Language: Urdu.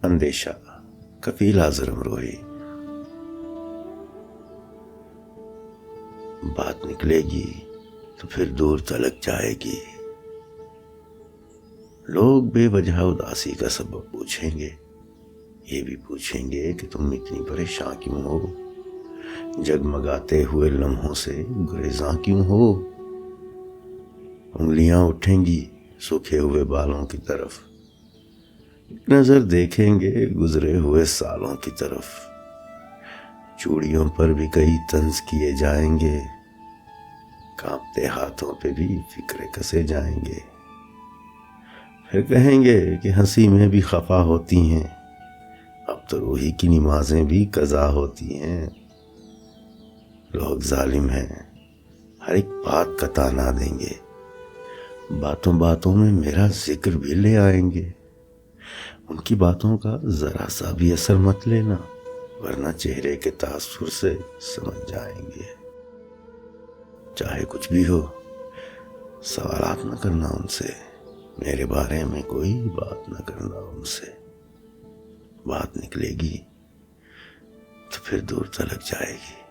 اندیشہ کفیل حضرم روئی. بات نکلے گی تو پھر دور تلک جائے گی. لوگ بے وجہ اداسی کا سبب پوچھیں گے. یہ بھی پوچھیں گے کہ تم اتنی پریشان کیوں ہو, جگمگاتے ہوئے لمحوں سے گریزاں کیوں ہو. انگلیاں اٹھیں گی سوکھے ہوئے بالوں کی طرف, نظر دیکھیں گے گزرے ہوئے سالوں کی طرف. چوڑیوں پر بھی کئی طنز کیے جائیں گے, کانپتے ہاتھوں پہ بھی فکرے کسے جائیں گے. پھر کہیں گے کہ ہنسی میں بھی خفا ہوتی ہیں, اب تو روحی کی نمازیں بھی قضا ہوتی ہیں. لوگ ظالم ہیں, ہر ایک بات کا تانا دیں گے, باتوں باتوں میں میرا ذکر بھی لے آئیں گے. ان کی باتوں کا ذرا سا بھی اثر مت لینا, ورنہ چہرے کے تاثر سے سمجھ جائیں گے. چاہے کچھ بھی ہو, سوالات نہ کرنا ان سے, میرے بارے میں کوئی بات نہ کرنا ان سے. بات نکلے گی تو پھر دور تلک جائے گی.